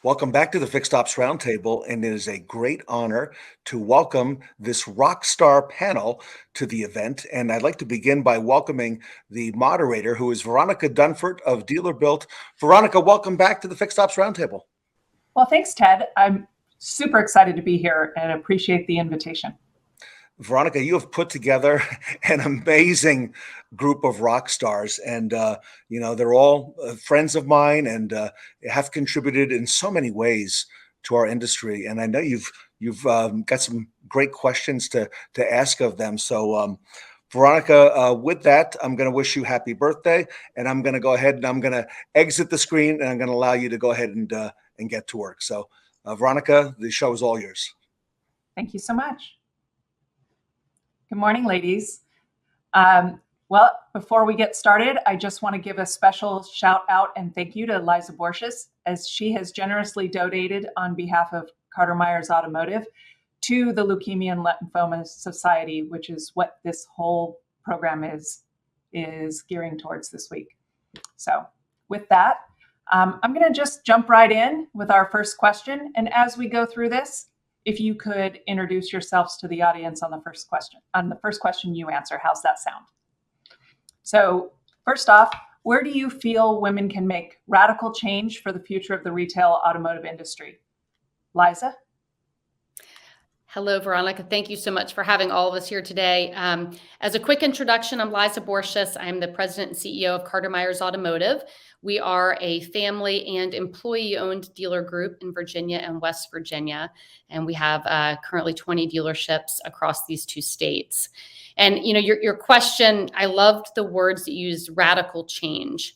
Welcome back to the Fixed Ops Roundtable, and it is a great honor to welcome this Rockstar panel to the event. And I'd like to begin by welcoming the moderator, who is Veronica Dunford of DealerBuilt. Veronica, welcome back to the Fixed Ops Roundtable. Well, thanks, Ted. I'm super excited to be here and appreciate the invitation. Veronica, you have put together an amazing group of rock stars, and they're all friends of mine and have contributed in so many ways to our industry. And I know you've got some great questions to ask of them. So, Veronica, with that, I'm going to wish you happy birthday, and I'm going to go ahead and I'm going to exit the screen, and I'm going to allow you to go ahead and get to work. So, Veronica, the show is all yours. Thank you so much. Good morning, ladies. Well, before we get started, I just want to give a special shout out and thank you to Liza Borges, as she has generously donated on behalf of Carter Myers Automotive to the Leukemia and Lymphoma Society, which is what this whole program is gearing towards this week. So with that, I'm going to just jump right in with our first question. And as we go through this, if you could introduce yourselves to the audience on the first question. On the first question you answer, how's that sound? So first off, where do you feel women can make radical change for the future of the retail automotive industry? Liza? Hello, Veronica. Thank you so much for having all of us here today. As a quick introduction, I'm Liza Borges. I'm the president and CEO of Carter Myers Automotive. We are a family and employee-owned dealer group in Virginia and West Virginia, and we have currently 20 dealerships across these two states. And your question, I loved the words that you used, radical change.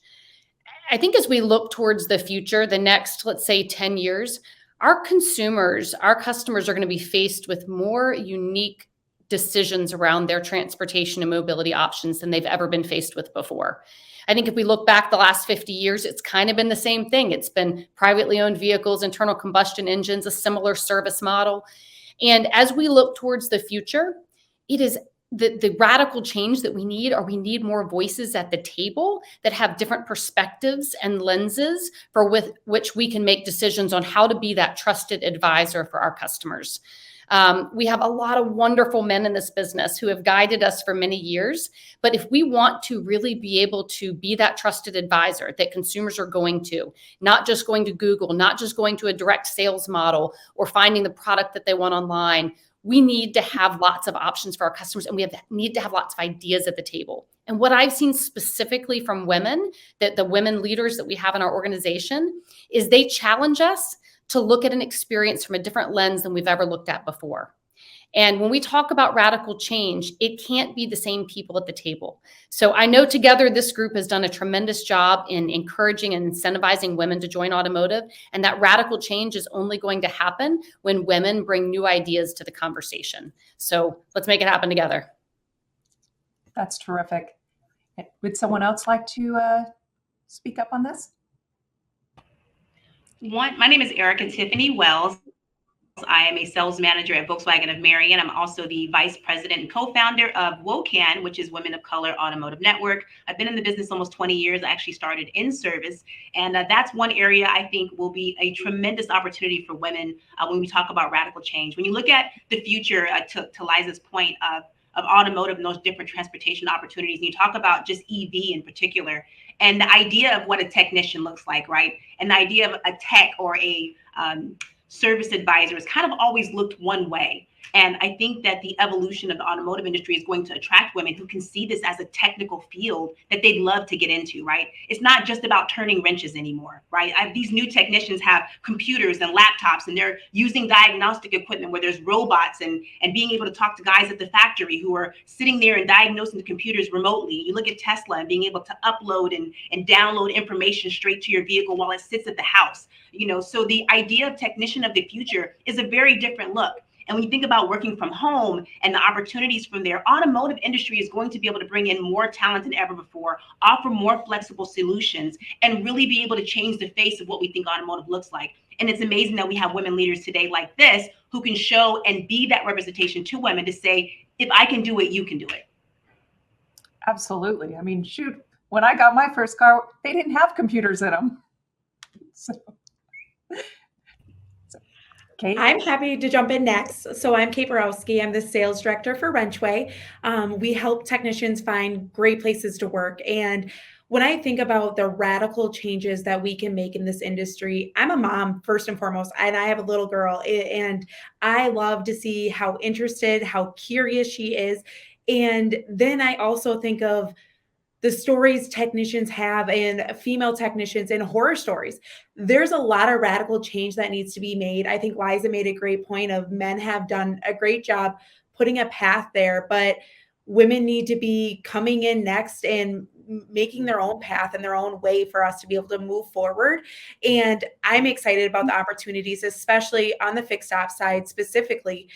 I think as we look towards the future, the next, let's say, 10 years, our consumers, our customers are going to be faced with more unique decisions around their transportation and mobility options than they've ever been faced with before. I think if we look back the last 50 years, it's kind of been the same thing. It's been privately owned vehicles, internal combustion engines, a similar service model. And as we look towards the future, it is the radical change that we need more voices at the table that have different perspectives and lenses for which we can make decisions on how to be that trusted advisor for our customers. We have a lot of wonderful men in this business who have guided us for many years. But if we want to really be able to be that trusted advisor that consumers are going to, not just going to Google, not just going to a direct sales model or finding the product that they want online, we need to have lots of options for our customers, and we need to have lots of ideas at the table. And what I've seen specifically from women, that the women leaders that we have in our organization, is they challenge us to look at an experience from a different lens than we've ever looked at before. And when we talk about radical change, it can't be the same people at the table. So I know together this group has done a tremendous job in encouraging and incentivizing women to join automotive. And that radical change is only going to happen when women bring new ideas to the conversation. So let's make it happen together. That's terrific. Would someone else like to speak up on this? My name is Erica Tiffany Wells. I am a sales manager at Volkswagen of Marion. I'm also the vice president and co-founder of WOCAN, which is Women of Color Automotive Network. I've been in the business almost 20 years. I actually started in service. And that's one area I think will be a tremendous opportunity for women when we talk about radical change. When you look at the future, to Liza's point of automotive and those different transportation opportunities, and you talk about just EV in particular, and the idea of what a technician looks like, right? And the idea of a tech or a service advisor has kind of always looked one way. And I think that the evolution of the automotive industry is going to attract women who can see this as a technical field that they'd love to get into, right? It's not just about turning wrenches anymore, right? These new technicians have computers and laptops, and they're using diagnostic equipment where there's robots and being able to talk to guys at the factory who are sitting there and diagnosing the computers remotely. You look at Tesla and being able to upload and download information straight to your vehicle while it sits at the house. So the idea of technician of the future is a very different look. And when you think about working from home and the opportunities from there, automotive industry is going to be able to bring in more talent than ever before, offer more flexible solutions, and really be able to change the face of what we think automotive looks like. And it's amazing that we have women leaders today like this who can show and be that representation to women to say, if I can do it, you can do it. Absolutely. I mean, shoot, when I got my first car, they didn't have computers in them. So Kate? I'm happy to jump in next. So I'm Kate Borowski. I'm the sales director for Wrenchway. We help technicians find great places to work. And when I think about the radical changes that we can make in this industry, I'm a mom first and foremost, and I have a little girl. And I love to see how interested, how curious she is. And then I also think of the stories technicians have and female technicians and horror stories. There's a lot of radical change that needs to be made. I think Liza made a great point of men have done a great job putting a path there, but women need to be coming in next and making their own path and their own way for us to be able to move forward. And I'm excited about the opportunities, especially on the fixed op side specifically.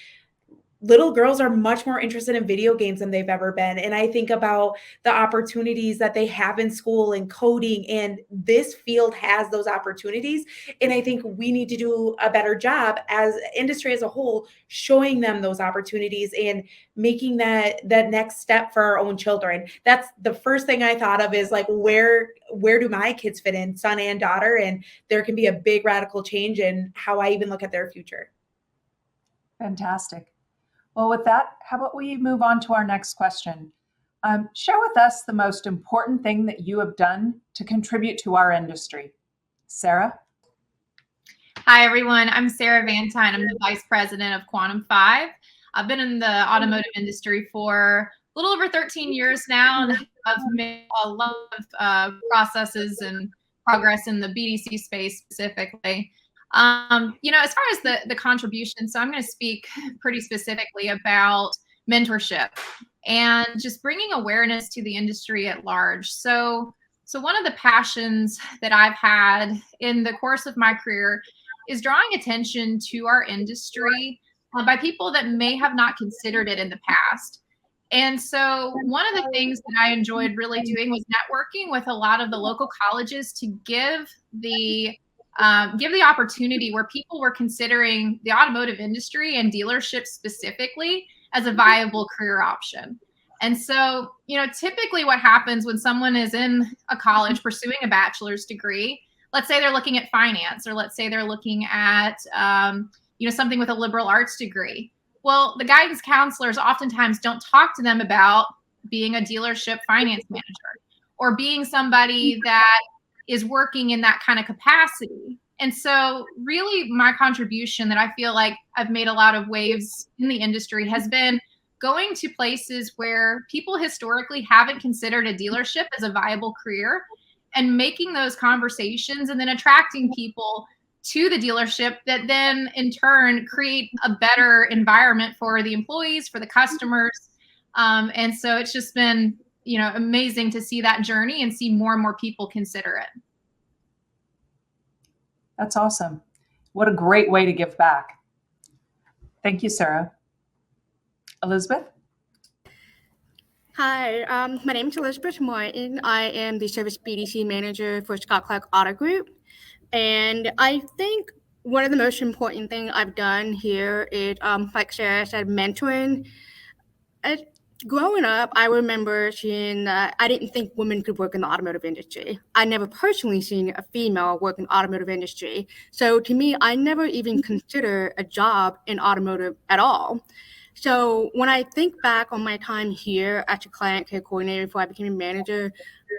Little girls are much more interested in video games than they've ever been. And I think about the opportunities that they have in school and coding, and this field has those opportunities. And I think we need to do a better job as industry as a whole, showing them those opportunities and making that next step for our own children. That's the first thing I thought of, is like, where do my kids fit in, son and daughter? And there can be a big radical change in how I even look at their future. Fantastic. Well, with that, how about we move on to our next question? Share with us the most important thing that you have done to contribute to our industry. Sarah? Hi, everyone. I'm Sarah Vantine. I'm the Vice President of Quantum 5. I've been in the automotive industry for a little over 13 years now, and I've made a lot of processes and progress in the BDC space specifically. As far as the contribution, so I'm going to speak pretty specifically about mentorship and just bringing awareness to the industry at large. So one of the passions that I've had in the course of my career is drawing attention to our industry by people that may have not considered it in the past. And so one of the things that I enjoyed really doing was networking with a lot of the local colleges to give the opportunity where people were considering the automotive industry and dealerships specifically as a viable career option. And so, typically what happens when someone is in a college pursuing a bachelor's degree, let's say they're looking at finance, or let's say they're looking at, something with a liberal arts degree. Well, the guidance counselors oftentimes don't talk to them about being a dealership finance manager or being somebody that is working in that kind of capacity. And so really my contribution that I feel like I've made a lot of waves in the industry has been going to places where people historically haven't considered a dealership as a viable career, and making those conversations and then attracting people to the dealership that then in turn create a better environment for the employees, for the customers. And so it's just been amazing to see that journey and see more and more people consider it. That's awesome. What a great way to give back. Thank you, Sarah. Elizabeth? Hi, my name is Elizabeth Martin. I am the Service BDC Manager for Scott Clark Auto Group. And I think one of the most important things I've done here is, like Sarah said, mentoring. Growing up, I remember seeing that I didn't think women could work in the automotive industry. I never personally seen a female work in the automotive industry. So to me, I never even considered a job in automotive at all. So when I think back on my time here as a client care coordinator before I became a manager,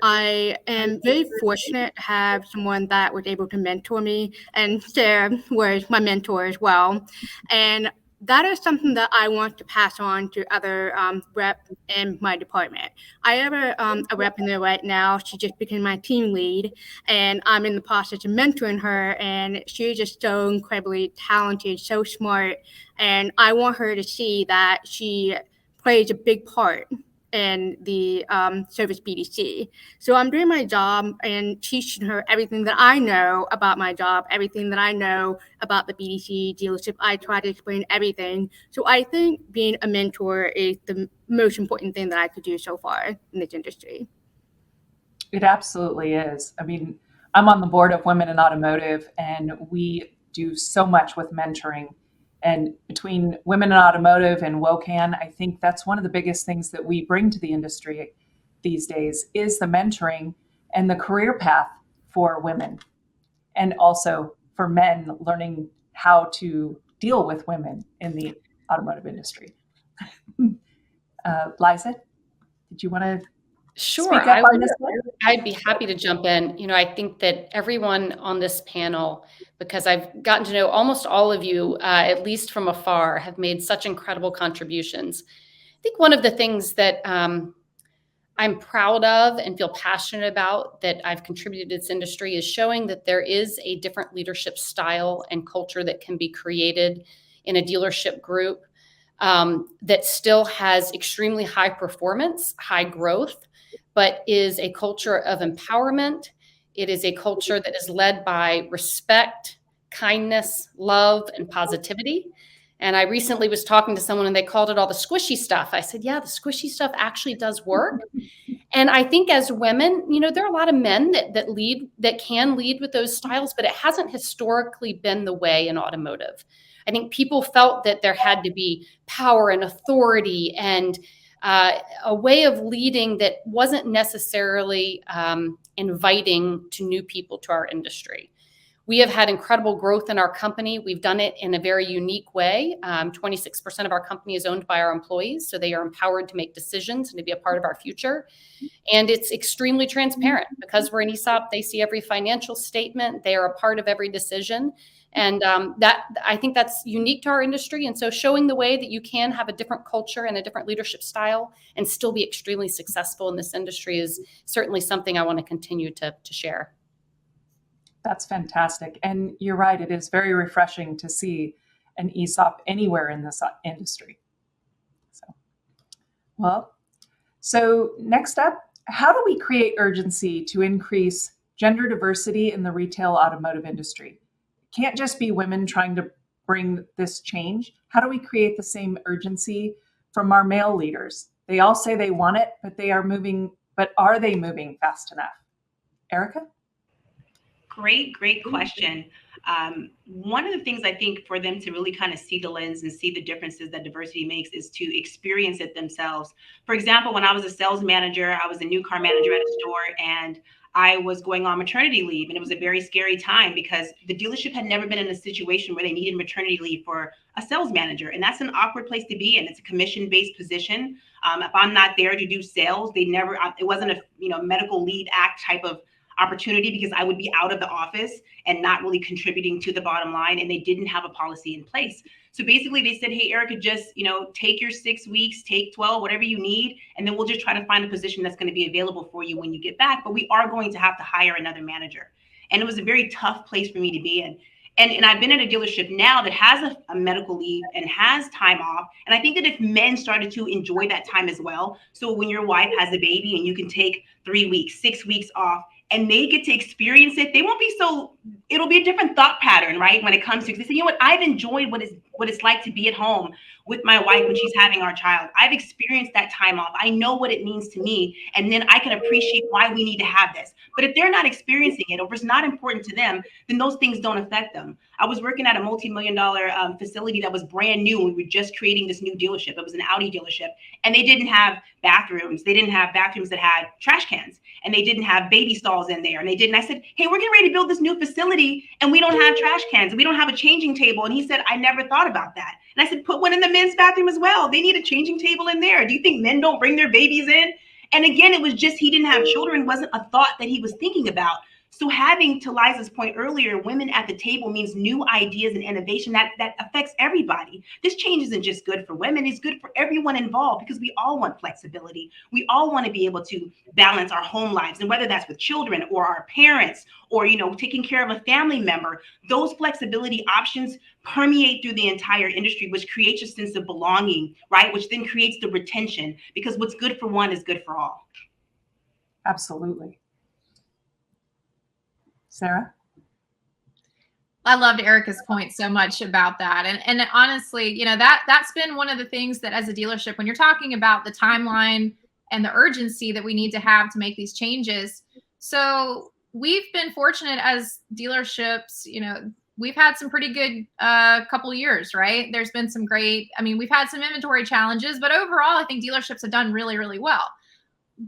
I am very fortunate to have someone that was able to mentor me, and Sarah was my mentor as well. And that is something that I want to pass on to other reps in my department. I have a rep in there right now. She just became my team lead, and I'm in the process of mentoring her, and she's just so incredibly talented, so smart, and I want her to see that she plays a big part in the service BDC. So I'm doing my job and teaching her everything that I know about my job, everything that I know about the BDC dealership. I try to explain everything. So I think being a mentor is the most important thing that I could do so far in this industry. It absolutely is. I mean, I'm on the board of Women in Automotive, and we do so much with mentoring. And between Women in Automotive and WOCAN, I think that's one of the biggest things that we bring to the industry these days is the mentoring and the career path for women, and also for men learning how to deal with women in the automotive industry. Liza, did you want to Sure, speak up on this one? I'd be happy to jump in. I think that everyone on this panel, because I've gotten to know almost all of you, at least from afar, have made such incredible contributions. I think one of the things that I'm proud of and feel passionate about that I've contributed to this industry is showing that there is a different leadership style and culture that can be created in a dealership group that still has extremely high performance, high growth, but is a culture of empowerment. It is a culture that is led by respect, kindness, love, and positivity. And I recently was talking to someone and they called it all the squishy stuff. I said, yeah, the squishy stuff actually does work. And I think as women, there are a lot of men that lead, that can lead with those styles, but it hasn't historically been the way in automotive. I think people felt that there had to be power and authority and a way of leading that wasn't necessarily inviting to new people to our industry. We have had incredible growth in our company. We've done it in a very unique way. 26% of our company is owned by our employees, so they are empowered to make decisions and to be a part of our future. And it's extremely transparent because we're an ESOP. They see every financial statement. They are a part of every decision. And I think that's unique to our industry. And so showing the way that you can have a different culture and a different leadership style and still be extremely successful in this industry is certainly something I want to continue to share. That's fantastic. And you're right, it is very refreshing to see an ESOP anywhere in this industry. So next up, how do we create urgency to increase gender diversity in the retail automotive industry? It can't just be women trying to bring this change. How do we create the same urgency from our male leaders? They all say they want it, but are they moving fast enough? Erica? Great question. One of the things I think for them to really kind of see the lens and see the differences that diversity makes is to experience it themselves. For example, when I was a sales manager, I was a new car manager at a store, and I was going on maternity leave. And it was a very scary time because the dealership had never been in a situation where they needed maternity leave for a sales manager. And that's an awkward place to be in. It's a commission-based position. If I'm not there to do sales, it wasn't a medical leave act type of opportunity because I would be out of the office and not really contributing to the bottom line, and they didn't have a policy in place. So basically they said, hey, Erica, just, take your 6 weeks, take 12, whatever you need, and then we'll just try to find a position that's going to be available for you when you get back. But we are going to have to hire another manager. And it was a very tough place for me to be in. And I've been at a dealership now that has a medical leave and has time off. And I think that if men started to enjoy that time as well, so when your wife has a baby and you can take 3 weeks, 6 weeks off, and they get to experience it, they won't be it'll be a different thought pattern, right? When it comes to, because they say, I've enjoyed what it's like to be at home with my wife when she's having our child. I've experienced that time off. I know what it means to me. And then I can appreciate why we need to have this. But if they're not experiencing it, or if it's not important to them, then those things don't affect them. I was working at a multi-million-dollar facility that was brand new. We were just creating this new dealership. It was an Audi dealership, and they didn't have bathrooms. They didn't have bathrooms that had trash cans, and they didn't have baby stalls in there. And I said, hey, we're getting ready to build this new facility, and we don't have trash cans. We don't have a changing table. And he said, I never thought about that. And I said, put one in the men's bathroom as well. They need a changing table in there. Do you think men don't bring their babies in? And again, it was just, he didn't have children. It wasn't a thought that he was thinking about. So having, to Liza's point earlier, women at the table means new ideas and innovation that affects everybody. This change isn't just good for women, it's good for everyone involved, because we all want flexibility. We all want to be able to balance our home lives, and whether that's with children or our parents or, taking care of a family member, those flexibility options permeate through the entire industry, which creates a sense of belonging, right? Which then creates the retention, because what's good for one is good for all. Absolutely. Sarah? I loved Erica's point so much about that. And honestly, that's been one of the things that as a dealership, when you're talking about the timeline and the urgency that we need to have to make these changes. So we've been fortunate as dealerships, we've had some pretty good couple of years, right? There's been some we've had some inventory challenges, but overall, I think dealerships have done really, really well.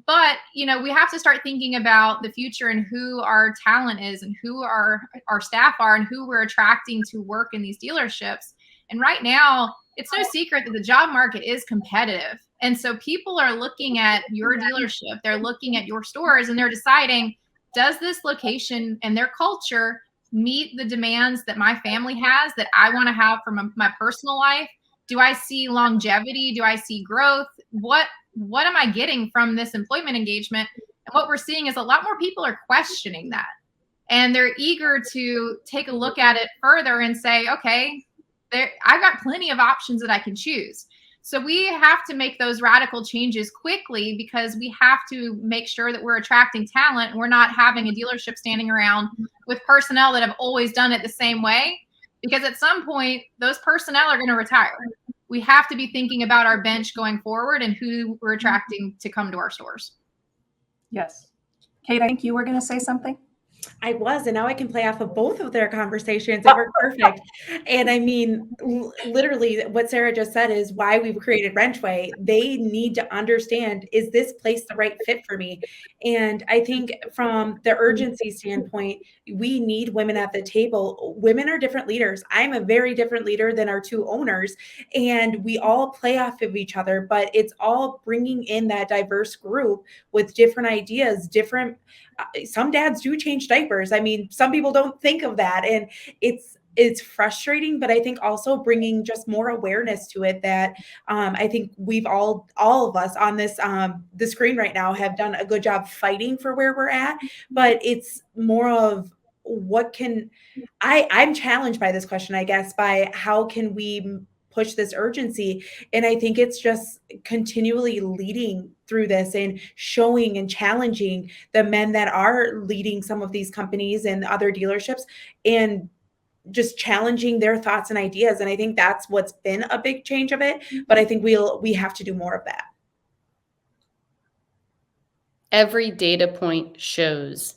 But, we have to start thinking about the future and who our talent is and who our staff are and who we're attracting to work in these dealerships. And right now, it's no secret that the job market is competitive. And so people are looking at your dealership, they're looking at your stores, and they're deciding, does this location and their culture meet the demands that my family has, that I want to have from my personal life? Do I see longevity? Do I see growth? What am I getting from this employment engagement? And what we're seeing is a lot more people are questioning that. And they're eager to take a look at it further and say, okay, I've got plenty of options that I can choose. So we have to make those radical changes quickly, because we have to make sure that we're attracting talent. And we're not having a dealership standing around with personnel that have always done it the same way, because at some point those personnel are going to retire. We have to be thinking about our bench going forward and who we're attracting to come to our stores. Yes. Kate, I think you were going to say something. I was, and now I can play off of both of their conversations. It worked perfect. And I mean, literally what Sarah just said is why we've created Wrenchway. They need to understand, is this place the right fit for me? And I think from the urgency standpoint, we need women at the table. Women are different leaders. I'm a very different leader than our two owners, and we all play off of each other, but it's all bringing in that diverse group with different ideas, different some dads do change diapers. I mean, some people don't think of that, and it's frustrating, but I think also bringing just more awareness to it that I think we've all of us on this the screen right now have done a good job fighting for where we're at, but it's more of what can I'm challenged by this question, I guess, by how can we push this urgency. And I think it's just continually leading through this and showing and challenging the men that are leading some of these companies and other dealerships, and just challenging their thoughts and ideas. And I think that's what's been a big change of it. But I think we have to do more of that. Every data point shows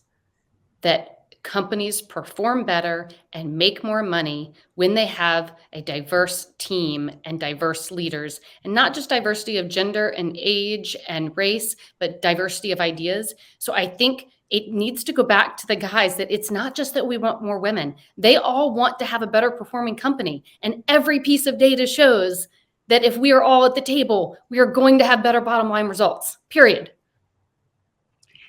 that companies perform better and make more money when they have a diverse team and diverse leaders, and not just diversity of gender and age and race, but diversity of ideas. So I think it needs to go back to the guys that it's not just that we want more women. They all want to have a better performing company. And every piece of data shows that if we are all at the table, we are going to have better bottom line results, period.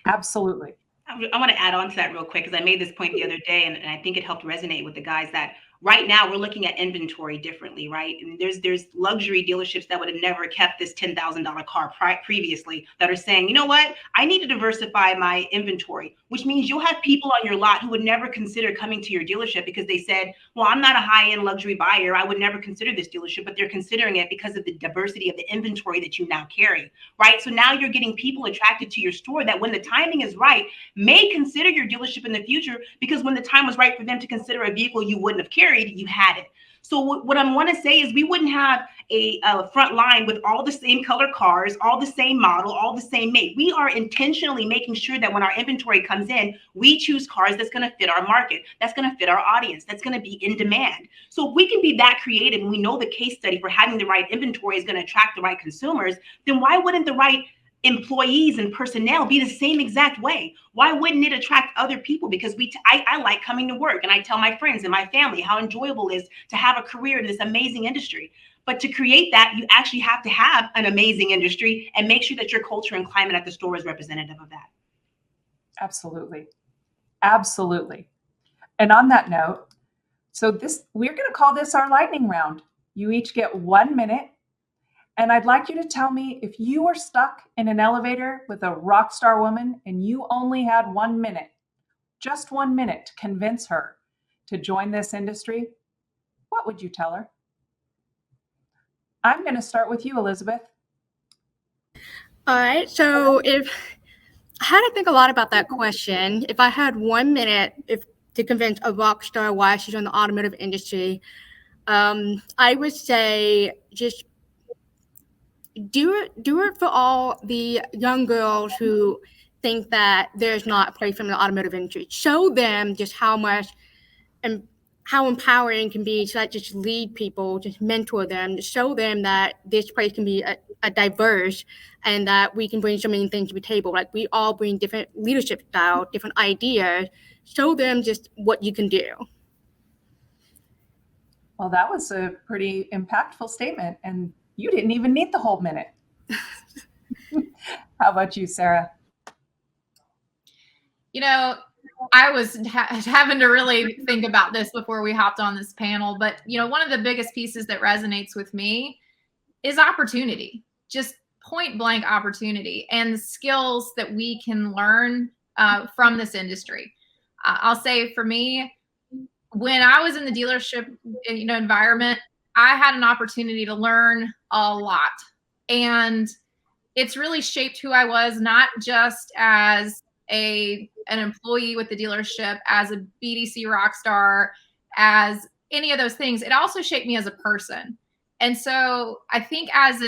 Absolutely. I want to add on to that real quick, because I made this point the other day, and I think it helped resonate with the guys that right now we're looking at inventory differently, right? And there's luxury dealerships that would have never kept this $10,000 car previously that are saying, you know what, I need to diversify my inventory, which means you'll have people on your lot who would never consider coming to your dealership because they said, well, I'm not a high-end luxury buyer. I would never consider this dealership, but they're considering it because of the diversity of the inventory that you now carry, right? So now you're getting people attracted to your store that when the timing is right, may consider your dealership in the future, because when the time was right for them to consider a vehicle you wouldn't have carried, you had it. So what I want to say is we wouldn't have a front line with all the same color cars, all the same model, all the same make. We are intentionally making sure that when our inventory comes in, we choose cars that's going to fit our market, that's going to fit our audience, that's going to be in demand. So if we can be that creative and we know the case study for having the right inventory is going to attract the right consumers, then why wouldn't the right employees and personnel be the same exact way? Why wouldn't it attract other people? Because I like coming to work, and I tell my friends and my family how enjoyable it is to have a career in this amazing industry. But to create that, you actually have to have an amazing industry and make sure that your culture and climate at the store is representative of that. Absolutely. Absolutely. And on that note, so we're going to call this our lightning round. You each get 1 minute. And I'd like you to tell me, if you were stuck in an elevator with a rock star woman and you only had 1 minute, just 1 minute to convince her to join this industry, what would you tell her? I'm going to start with you, Elizabeth. All right. So I had to think a lot about that question. If I had 1 minute to convince a rock star why she's in the automotive industry, I would say just do it for all the young girls who think that there's not a place for them in the automotive industry. Show them just how much and how empowering it can be to just lead people, just mentor them, to show them that this place can be a diverse, and that we can bring so many things to the table. Like, we all bring different leadership styles, different ideas. Show them just what you can do. Well, that was a pretty impactful statement, and you didn't even need the whole minute. How about you, Sarah? You know, I was having to really think about this before we hopped on this panel, but one of the biggest pieces that resonates with me is opportunity, just point blank opportunity, and the skills that we can learn from this industry. I'll say for me, when I was in the dealership, environment, I had an opportunity to learn a lot, and it's really shaped who I was, not just as an employee with the dealership, as a BDC Rockstar, as any of those things. It also shaped me as a person. And so I think as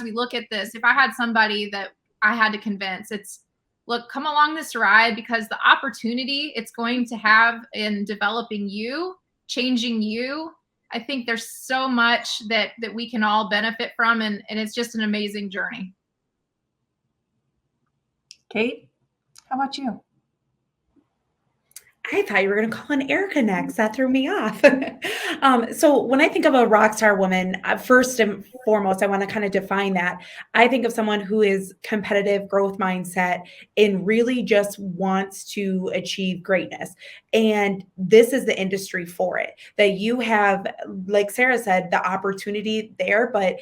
we look at this, if I had somebody that I had to convince, it's, look, come along this ride, because the opportunity it's going to have in developing you, changing you, I think there's so much that we can all benefit from, and it's just an amazing journey. Kate, how about you? I thought you were going to call on Erica next. That threw me off. So when I think of a rock star woman, first and foremost, I want to kind of define that. I think of someone who is competitive, growth mindset, and really just wants to achieve greatness. And this is the industry for it. That you have, like Sarah said, the opportunity there, but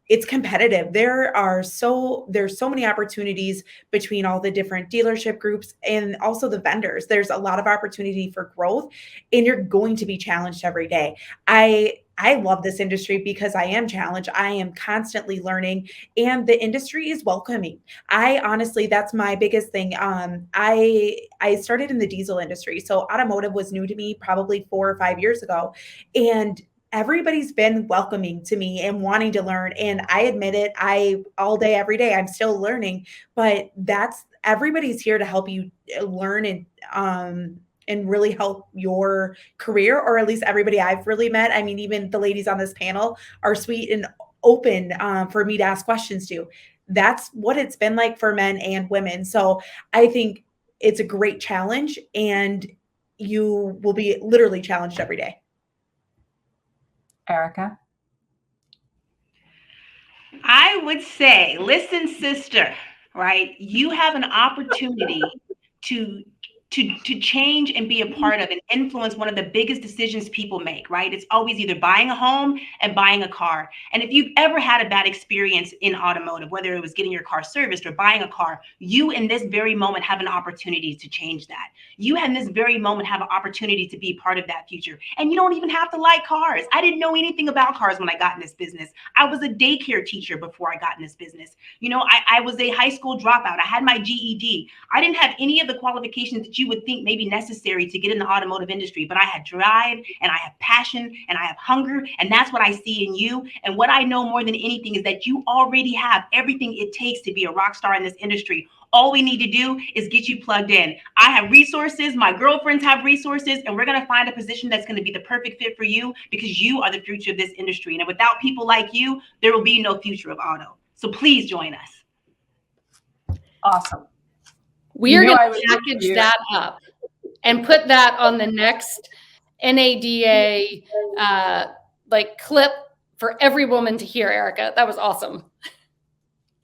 it's competitive. There's so many opportunities between all the different dealership groups and also the vendors. There's a lot of opportunity for growth, and you're going to be challenged every day. I love this industry because I am challenged. I am constantly learning, and the industry is welcoming. I honestly, that's my biggest thing. I started in the diesel industry, so automotive was new to me probably 4 or 5 years ago, and everybody's been welcoming to me and wanting to learn. And I admit it, all day, every day, I'm still learning, but everybody's here to help you learn and really help your career, or at least everybody I've really met. I mean, even the ladies on this panel are sweet and open for me to ask questions to. That's what it's been like for men and women. So I think it's a great challenge, and you will be literally challenged every day. Erica? I would say, listen, sister, right? You have an opportunity to change and be a part of and influence one of the biggest decisions people make, right? It's always either buying a home and buying a car. And if you've ever had a bad experience in automotive, whether it was getting your car serviced or buying a car, you in this very moment have an opportunity to change that. You in this very moment have an opportunity to be part of that future. And you don't even have to like cars. I didn't know anything about cars when I got in this business. I was a daycare teacher before I got in this business. I was a high school dropout. I had my GED. I didn't have any of the qualifications that you would think may be necessary to get in the automotive industry, but I had drive, and I have passion, and I have hunger, and that's what I see in you. And what I know more than anything is that you already have everything it takes to be a rock star in this industry. All we need to do is get you plugged in. I have resources, my girlfriends have resources, and we're going to find a position that's going to be the perfect fit for you, because you are the future of this industry. And without people like you, there will be no future of auto. So please join us. Awesome. We are going to package that up and put that on the next NADA clip for every woman to hear, Erica. That was awesome.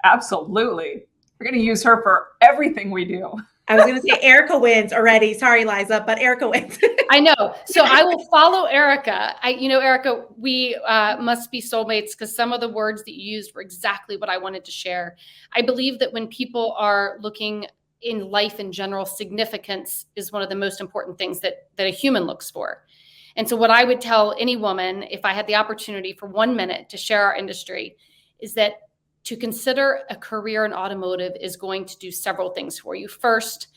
Absolutely. We're going to use her for everything we do. I was going to say Erica wins already. Sorry, Liza, but Erica wins. I know. So I will follow Erica. Erica, we must be soulmates, because some of the words that you used were exactly what I wanted to share. I believe that when people are looking in life in general, significance is one of the most important things that a human looks for. And so what I would tell any woman, if I had the opportunity for 1 minute to share our industry, is that to consider a career in automotive is going to do several things for you. First,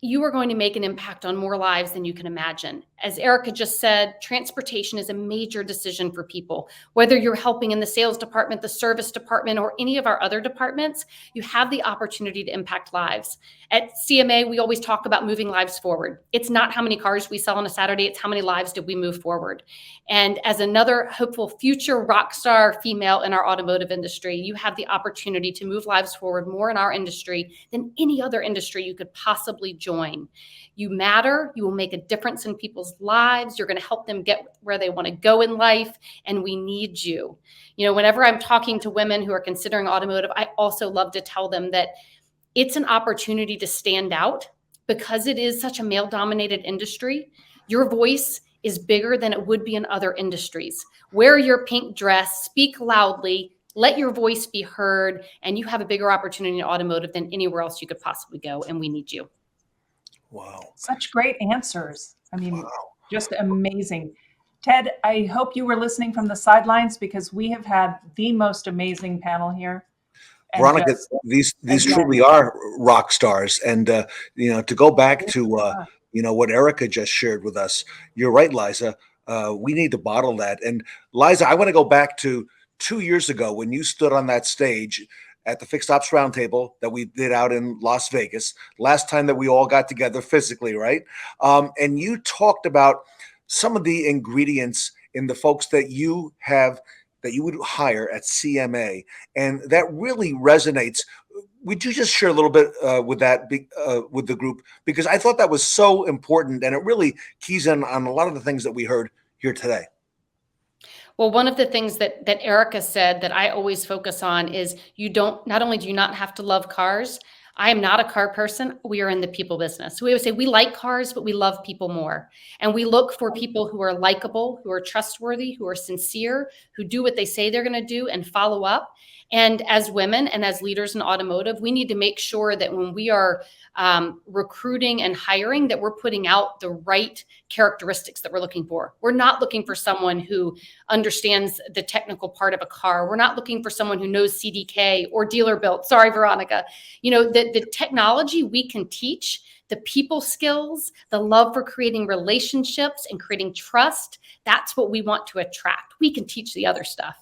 you are going to make an impact on more lives than you can imagine. As Erica just said, transportation is a major decision for people. Whether you're helping in the sales department, the service department, or any of our other departments, you have the opportunity to impact lives. At CMA, we always talk about moving lives forward. It's not how many cars we sell on a Saturday, it's how many lives did we move forward. And as another hopeful future rock star female in our automotive industry, you have the opportunity to move lives forward more in our industry than any other industry you could possibly join. join. You matter. You will make a difference in people's lives. You're going to help them get where they want to go in life. And we need you. You know, whenever I'm talking to women who are considering automotive, I also love to tell them that it's an opportunity to stand out because it is such a male-dominated industry. Your voice is bigger than it would be in other industries. Wear your pink dress, speak loudly, let your voice be heard, and you have a bigger opportunity in automotive than anywhere else you could possibly go, and we need you. Wow. Such great answers. I mean, Wow. just amazing. Ted, I hope you were listening from the sidelines because we have had the most amazing panel here. And Veronica, just, these again, truly are rock stars. And, to go back to, are. what Erica just shared with us, you're right, Liza. We need to bottle that. And Liza, I want to go back to 2 years ago when you stood on that stage at the Fixed Ops Roundtable that we did out in Las Vegas, last time that we all got together physically, right? And you talked about some of the ingredients in the folks that you have that you would hire at CMA, and that really resonates. Would you just share a little bit with that with the group, because I thought that was so important, and it really keys in on a lot of the things that we heard here today. Well, one of the things that Erica said that I always focus on is not only do you not have to love cars. I am not a car person. We are in the people business. So we always say we like cars, but we love people more. And we look for people who are likable, who are trustworthy, who are sincere, who do what they say they're going to do and follow up. And as women and as leaders in automotive, we need to make sure that when we are recruiting and hiring, that we're putting out the right characteristics that we're looking for. We're not looking for someone who understands the technical part of a car. We're not looking for someone who knows CDK or DealerBuilt. Sorry, Veronica. You know, the technology we can teach, the people skills, the love for creating relationships and creating trust, that's what we want to attract. We can teach the other stuff.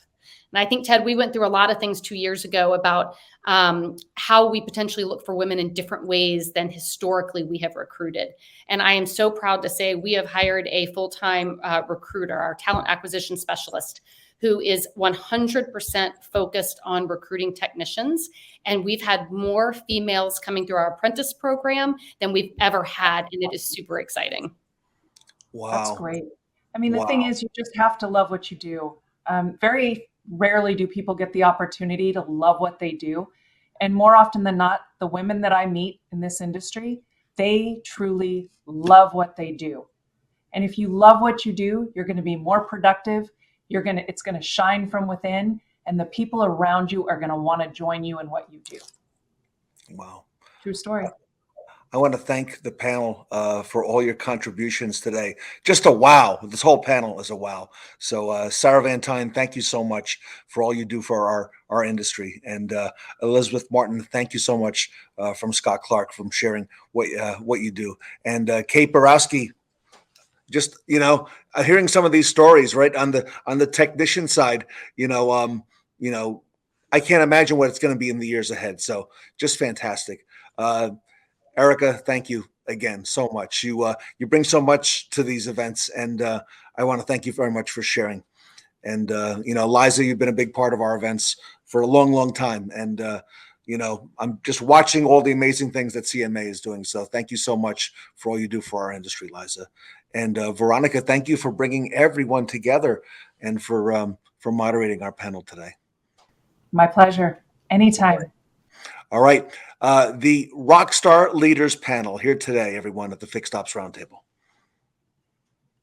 And I think, Ted, we went through a lot of things 2 years ago about how we potentially look for women in different ways than historically we have recruited. And I am so proud to say we have hired a full-time recruiter, our talent acquisition specialist, who is 100% focused on recruiting technicians. And we've had more females coming through our apprentice program than we've ever had. And it is super exciting. Wow. That's great. I mean, the thing is, you just have to love what you do. Very rarely do people get the opportunity to love what they do. And more often than not, the women that I meet in this industry, they truly love what they do. And if you love what you do, you're going to be more productive. It's going to shine from within, and the people around you are going to want to join you in what you do. Wow. True story. I want to thank the panel for all your contributions today. Just a wow. This whole panel is a wow. So Sarah Van Tine, thank you so much for all you do for our industry. And Elizabeth Martin, thank you so much from Scott Clark from sharing what you do. And Kate Borowski, just, hearing some of these stories, right, on the technician side, I can't imagine what it's going to be in the years ahead. So just fantastic. Erica, thank you again so much. You bring so much to these events, and I want to thank you very much for sharing. And Liza, you've been a big part of our events for a long, long time. And I'm just watching all the amazing things that CMA is doing. So thank you so much for all you do for our industry, Liza. And Veronica, thank you for bringing everyone together and for moderating our panel today. My pleasure. Anytime. All right. The Rockstar Leaders panel here today, everyone, at the Fixed Ops Roundtable.